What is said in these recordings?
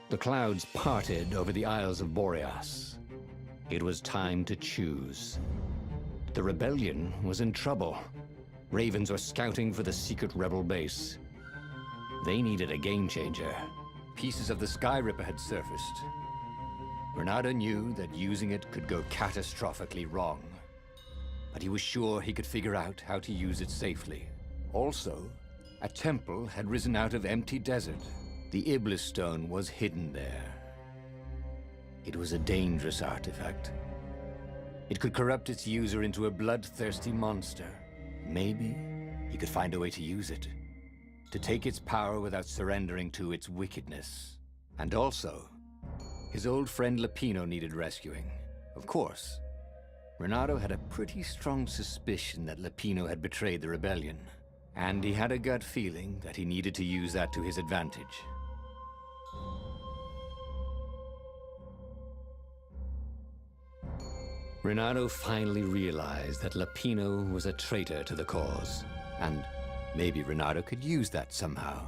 The clouds parted over the Isles of Boreas. It was time to choose. The rebellion was in trouble. Ravens were scouting for the secret rebel base. They needed a game changer. Pieces of the Sky Ripper had surfaced. Reynardo knew that using it could go catastrophically wrong, but he was sure he could figure out how to use it safely. Also, a temple had risen out of empty desert. The Iblis stone was hidden there. It was a dangerous artifact. It could corrupt its user into a bloodthirsty monster. Maybe he could find a way to use it, to take its power without surrendering to its wickedness. And also, his old friend Lapino needed rescuing. Of course, Reynardo had a pretty strong suspicion that Lapino had betrayed the rebellion, and he had a gut feeling that he needed to use that to his advantage. Reynardo finally realized that Lapino was a traitor to the cause, and maybe Reynardo could use that somehow.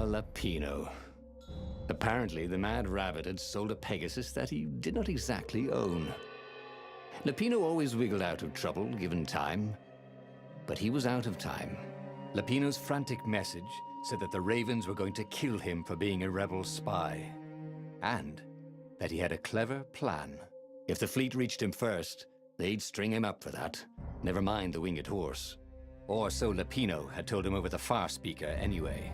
Lapino. Apparently, the Mad Rabbit had sold a Pegasus that he did not exactly own. Lapino always wiggled out of trouble, given time. But he was out of time. Lapino's frantic message said that the Ravens were going to kill him for being a rebel spy. And that he had a clever plan. If the fleet reached him first, they'd string him up for that. Never mind the winged horse. Or so Lapino had told him over the far speaker anyway.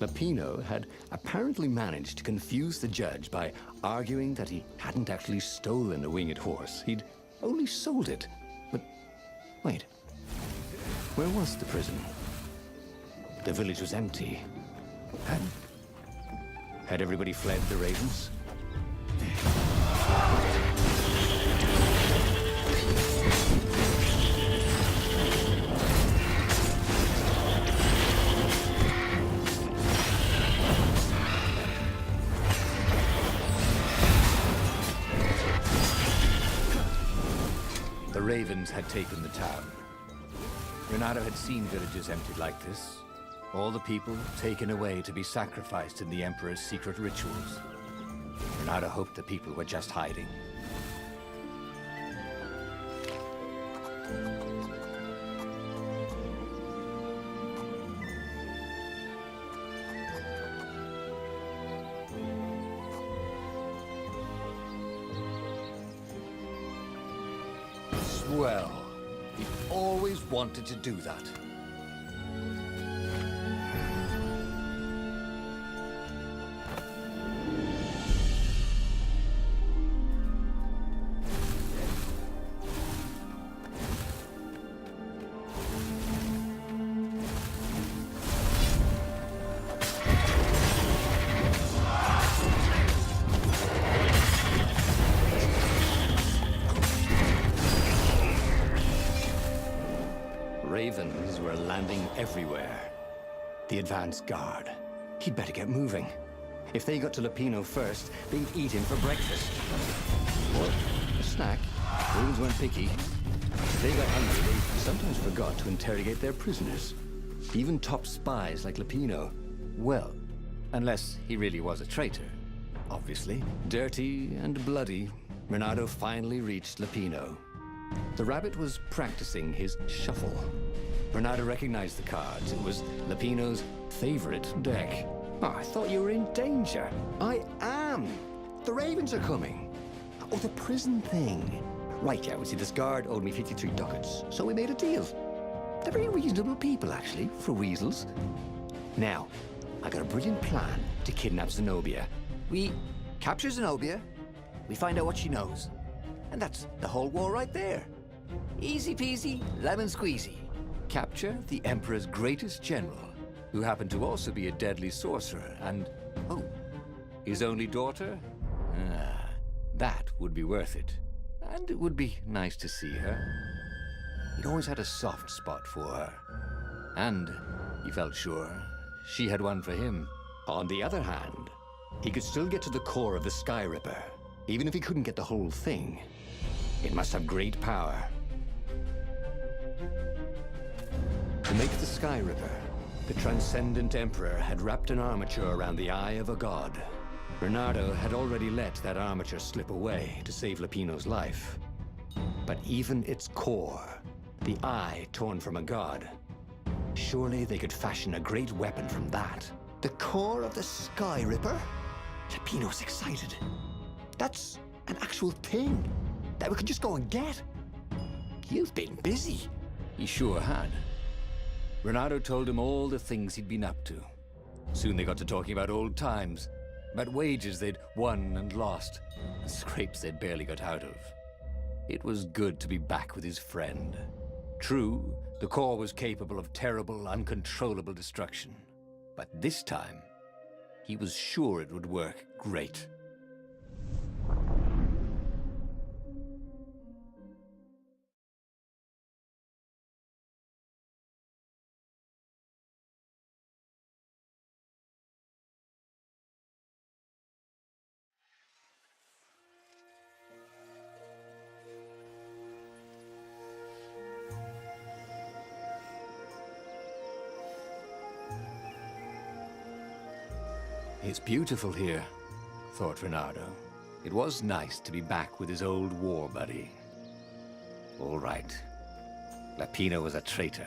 Lapino had apparently managed to confuse the judge by arguing that he hadn't actually stolen the winged horse. He'd only sold it. But wait, where was the prison? The village was empty. Had everybody fled the Ravens? The Ravens had taken the town. Reynardo had seen villages emptied like this. All the people taken away to be sacrificed in the Emperor's secret rituals. Reynardo hoped the people were just hiding. Well, he always wanted to do that. Ravens were landing everywhere. The advance guard. He'd better get moving. If they got to Lapino first, they'd eat him for breakfast. Or a snack. Ravens weren't picky. If they got hungry, they sometimes forgot to interrogate their prisoners. Even top spies like Lapino. Well, unless he really was a traitor. Obviously. Dirty and bloody, Reynardo finally reached Lapino. The rabbit was practicing his shuffle. Reynardo recognized the cards. It was Lapino's favorite deck. Oh, I thought you were in danger. I am. The Ravens are coming. Oh, the prison thing. Right, yeah, we see this guard owed me 53 ducats, so we made a deal. They're very reasonable people, actually, for weasels. Now, I got a brilliant plan to kidnap Zenobia. We capture Zenobia, we find out what she knows, and that's the whole war right there. Easy peasy, lemon squeezy. Capture the Emperor's greatest general, who happened to also be a deadly sorcerer, and, oh, his only daughter? Ah, that would be worth it. And it would be nice to see her. He'd always had a soft spot for her. And he felt sure she had one for him. On the other hand, he could still get to the core of the Sky Ripper, even if he couldn't get the whole thing. It must have great power. To make the Sky Ripper, the transcendent Emperor had wrapped an armature around the eye of a god. Reynardo had already let that armature slip away to save Lapino's life. But even its core, the eye torn from a god, surely they could fashion a great weapon from that. The core of the Sky Ripper? Lapino's excited. That's an actual thing that we can just go and get. You've been busy. He sure had. Reynardo told him all the things he'd been up to. Soon they got to talking about old times, about wages they'd won and lost, and scrapes they'd barely got out of. It was good to be back with his friend. True, the core was capable of terrible, uncontrollable destruction. But this time, he was sure it would work great. It's beautiful here, thought Reynardo. It was nice to be back with his old war buddy. All right, Lapino was a traitor.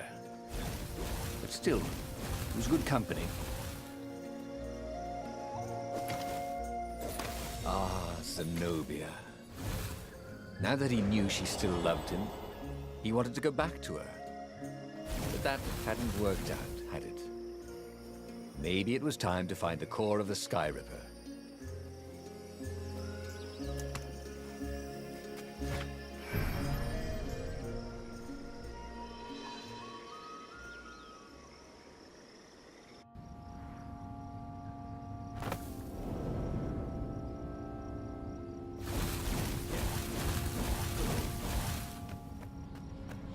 But still, it was good company. Ah, Zenobia. Now that he knew she still loved him, he wanted to go back to her. But that hadn't worked out, had it? Maybe it was time to find the core of the Sky Ripper.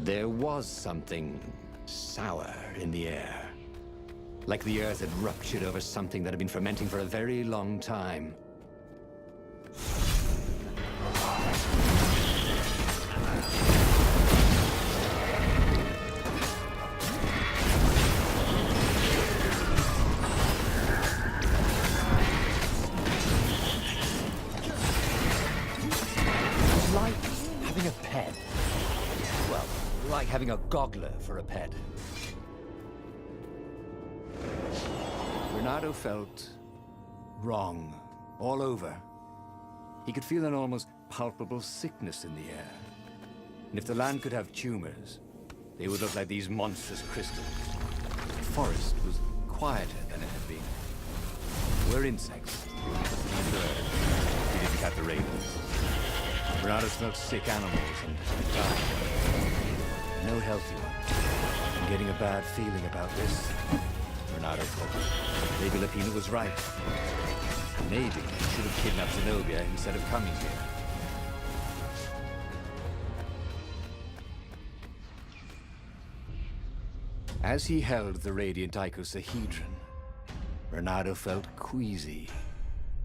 There was something sour in the air. Like the earth had ruptured over something that had been fermenting for a very long time. Like having a pet. Well, like having a goggler for a pet. Reynardo felt wrong all over. He could feel an almost palpable sickness in the air. And if the land could have tumors, they would look like these monstrous crystals. The forest was quieter than it had been. There were insects, and birds. He didn't count the ravens. Reynardo smelled sick animals and dying. No healthy ones. I'm getting a bad feeling about this. Reynardo thought. Maybe Lapino was right. Maybe he should have kidnapped Zenobia instead of coming here. As he held the radiant icosahedron, Reynardo felt queasy,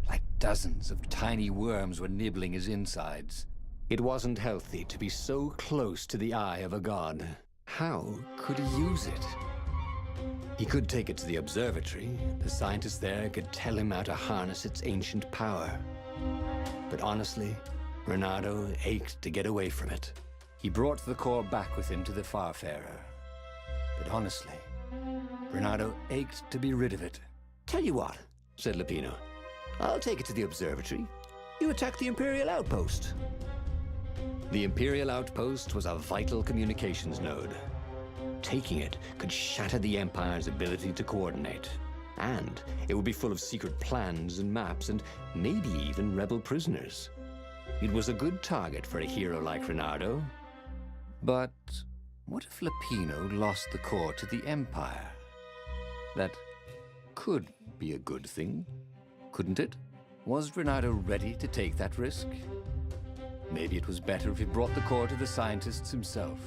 like dozens of tiny worms were nibbling his insides. It wasn't healthy to be so close to the eye of a god. How could he use it? He could take it to the observatory. The scientists there could tell him how to harness its ancient power. But honestly, Reynardo ached to get away from it. He brought the core back with him to the Farfarer. But honestly, Reynardo ached to be rid of it. Tell you what, said Lapino. I'll take it to the observatory. You attack the Imperial outpost. The Imperial outpost was a vital communications node. Taking it could shatter the Empire's ability to coordinate. And it would be full of secret plans and maps and maybe even rebel prisoners. It was a good target for a hero like Reynardo. But what if Lapino lost the core to the Empire? That could be a good thing, couldn't it? Was Reynardo ready to take that risk? Maybe it was better if he brought the core to the scientists himself.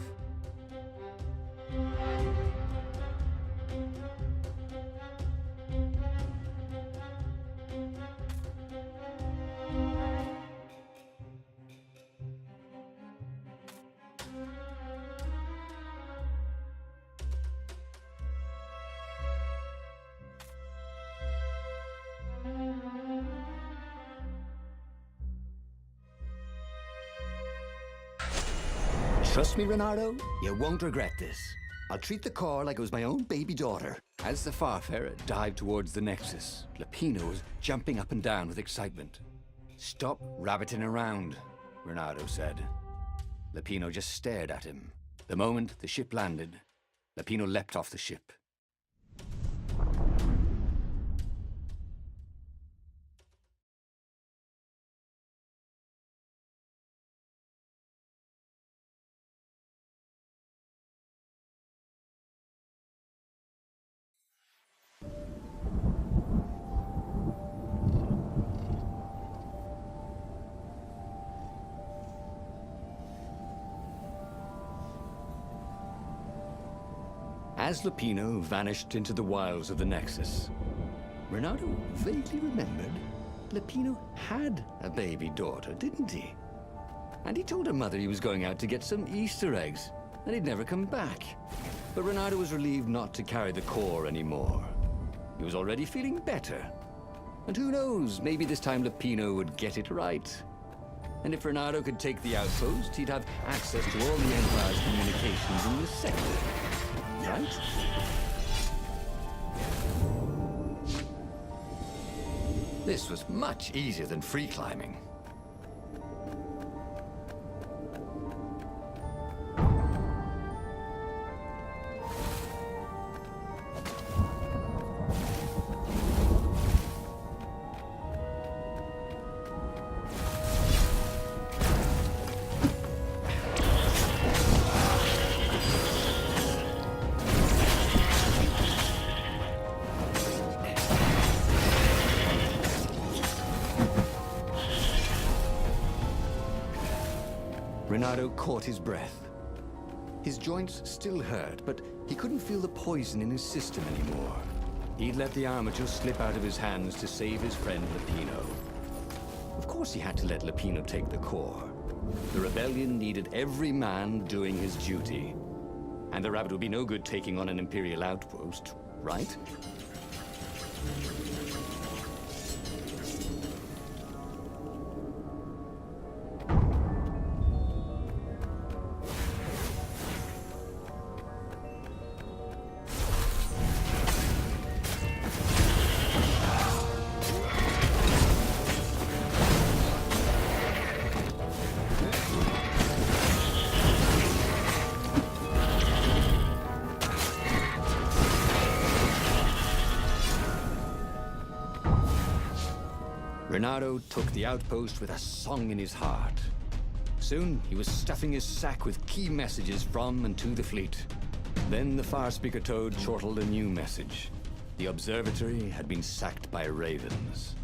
Trust me, Reynardo, you won't regret this. I'll treat the core like it was my own baby daughter. As the Farfarer dived towards the Nexus, Lapino was jumping up and down with excitement. "Stop rabbiting around," Reynardo said. Lapino just stared at him. The moment the ship landed, Lapino leapt off the ship. As Lapino vanished into the wilds of the Nexus, Reynardo vaguely remembered Lapino had a baby daughter, didn't he? And he told her mother he was going out to get some Easter eggs, and he'd never come back. But Reynardo was relieved not to carry the core anymore. He was already feeling better. And who knows, maybe this time Lapino would get it right. And if Reynardo could take the outpost, he'd have access to all the Empire's communications in the sector. Right? This was much easier than free climbing. Reynardo caught his breath. His joints still hurt, but he couldn't feel the poison in his system anymore. He'd let the armature slip out of his hands to save his friend Lapino. Of course he had to let Lapino take the core. The rebellion needed every man doing his duty. And the rabbit would be no good taking on an Imperial outpost, right? Reynardo took the outpost with a song in his heart. Soon, he was stuffing his sack with key messages from and to the fleet. Then the far speaker toad chortled a new message. The observatory had been sacked by ravens.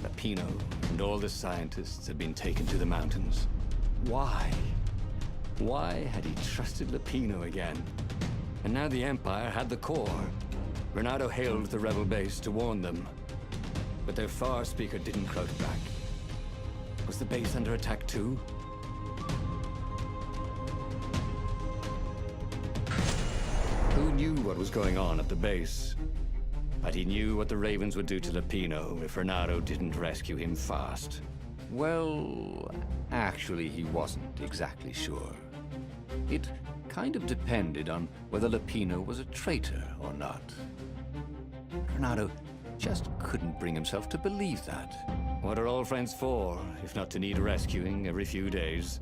Lapino and all the scientists had been taken to the mountains. Why? Why had he trusted Lapino again? And now the Empire had the core. Reynardo hailed the rebel base to warn them. But their far speaker didn't crouch back. Was the base under attack too? Who knew what was going on at the base? But he knew what the ravens would do to Lapino if Reynardo didn't rescue him fast. Well, actually, he wasn't exactly sure. It kind of depended on whether Lapino was a traitor or not. Reynardo just couldn't bring himself to believe that. What are old friends for, if not to need rescuing every few days?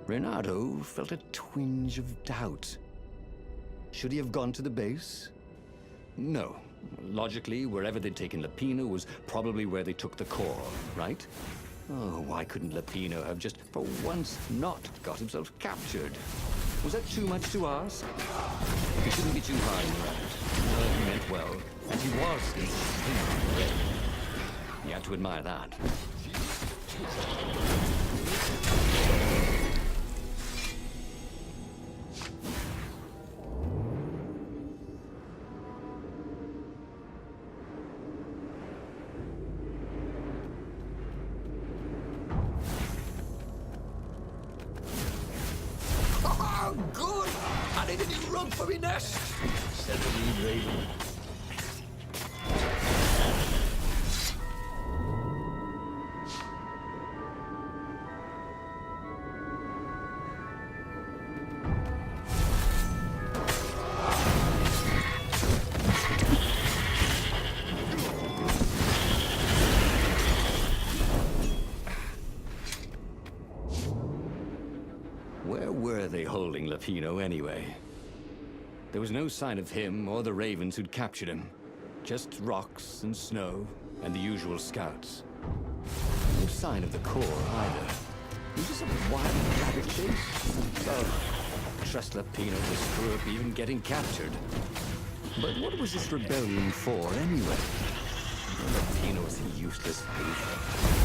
Reynardo felt a twinge of doubt. Should he have gone to the base? No. Logically, wherever they'd taken Lapino was probably where they took the core, right? Oh, why couldn't Lapino have just, for once, not got himself captured? Was that too much to ask? He shouldn't be too hard on the rabbit. He meant well, and he was sincere. You had to admire that. Oh, good! And it didn't run for me nest! Said the lead raven. Where were they holding Lapino anyway? There was no sign of him or the ravens who'd captured him. Just rocks and snow and the usual scouts. No sign of the core either. It was just a wild rabbit chase. Oh, trust Lapino to screw up even getting captured. But what was this rebellion for anyway? Lapino was a useless thief.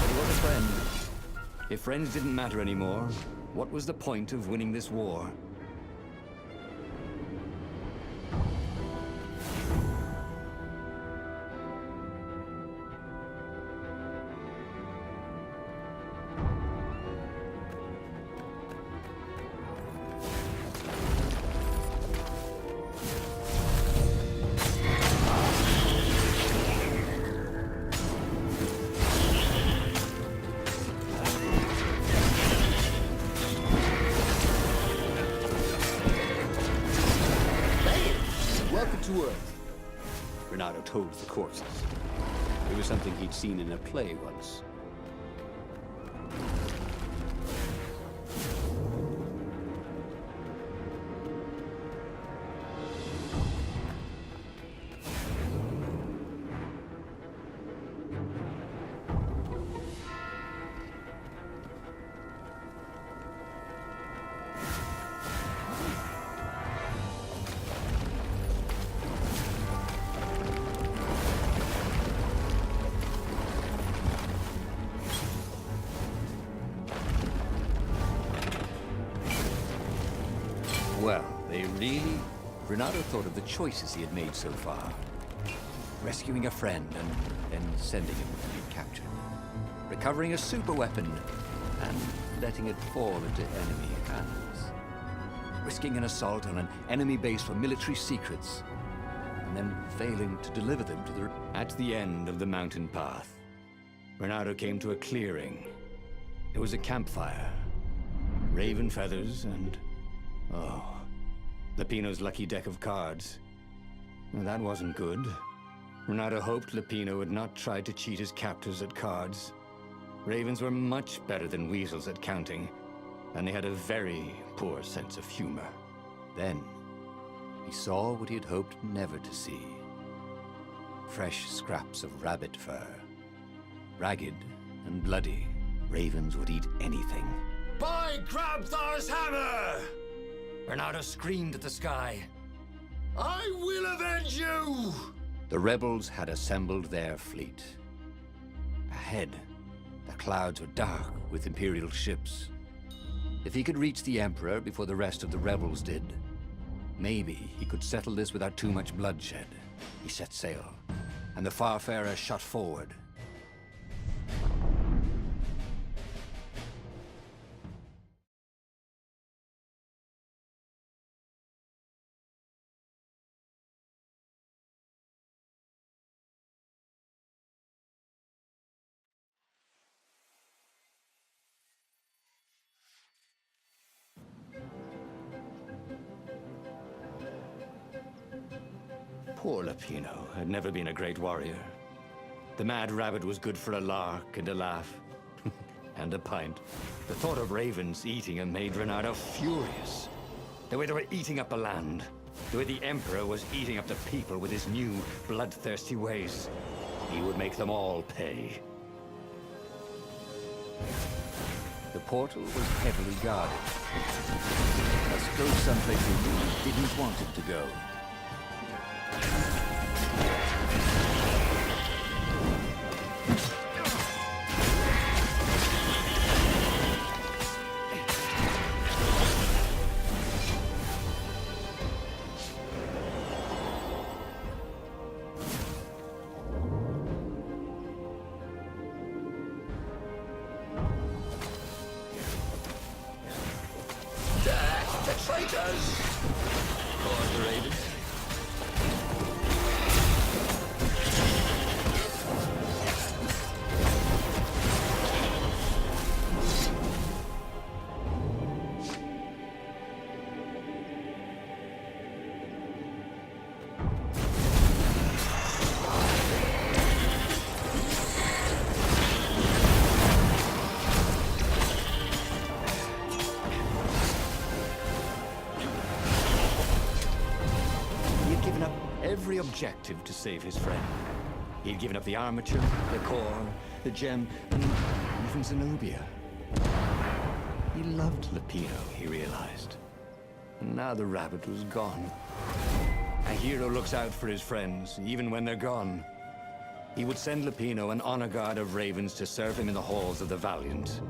But he was a friend. If friends didn't matter anymore, what was the point of winning this war? To Earth. Reynardo told the corpses. It was something he'd seen in a play once. Well, Reynardo thought of the choices he had made so far. Rescuing a friend and then sending him to be captured. Recovering a super weapon and letting it fall into enemy hands. Risking an assault on an enemy base for military secrets and then failing to deliver them to the... At the end of the mountain path, Reynardo came to a clearing. There was a campfire, raven feathers, and... oh, Lapino's lucky deck of cards. Well, that wasn't good. Reynardo hoped Lapino had not tried to cheat his captors at cards. Ravens were much better than weasels at counting, and they had a very poor sense of humor. Then, he saw what he had hoped never to see. Fresh scraps of rabbit fur. Ragged and bloody, ravens would eat anything. By Grabthar's hammer! Reynardo screamed at the sky. I will avenge you! The rebels had assembled their fleet. Ahead, the clouds were dark with Imperial ships. If he could reach the Emperor before the rest of the rebels did, maybe he could settle this without too much bloodshed. He set sail, and the Farfarer shot forward. Poor Lapino had never been a great warrior. The mad rabbit was good for a lark and a laugh. and a pint. The thought of ravens eating him made Reynardo furious. The way they were eating up the land. The way the Emperor was eating up the people with his new, bloodthirsty ways. He would make them all pay. The portal was heavily guarded. Must go someplace he really didn't want it to go. Traitors! Roared the ravens. Every objective to save his friend. He'd given up the armature, the core, the gem, and even Zenobia. He loved Lupino, he realized. And now the rabbit was gone. A hero looks out for his friends, even when they're gone. He would send Lupino an honor guard of ravens to serve him in the halls of the Valiant.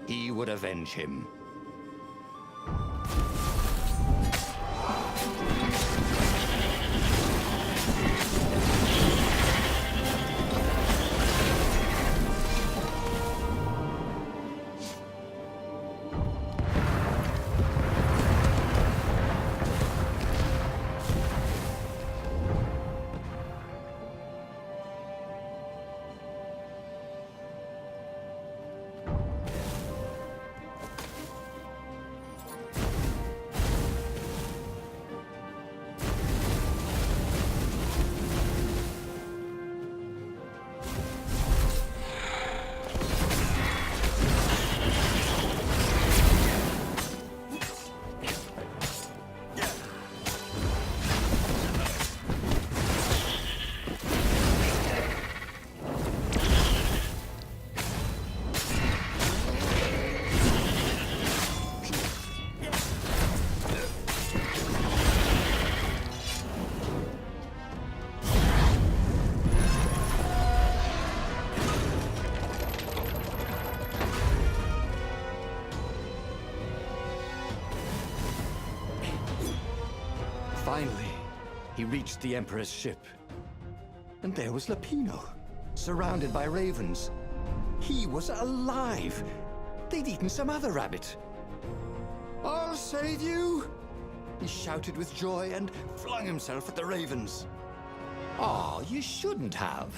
He would avenge him. Finally, he reached the Emperor's ship. And there was Lupino, surrounded by ravens. He was alive! They'd eaten some other rabbit. "I'll save you!" he shouted with joy and flung himself at the ravens. "Oh, you shouldn't have,"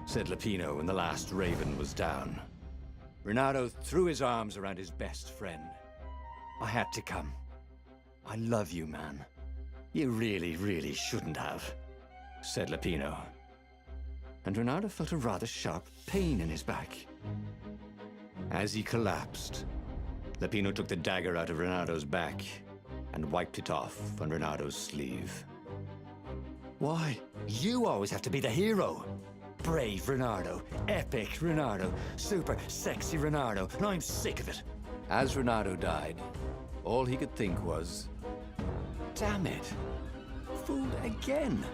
said Lupino when the last raven was down. Reynardo threw his arms around his best friend. "I had to come. I love you, man. You really, really shouldn't have," said Lupino. And Reynardo felt a rather sharp pain in his back. As he collapsed, Lupino took the dagger out of Reynardo's back and wiped it off on Reynardo's sleeve. "Why, you always have to be the hero. Brave Reynardo, epic Reynardo, super sexy Reynardo, and I'm sick of it." As Reynardo died, all he could think was, Damn it. Fooled again.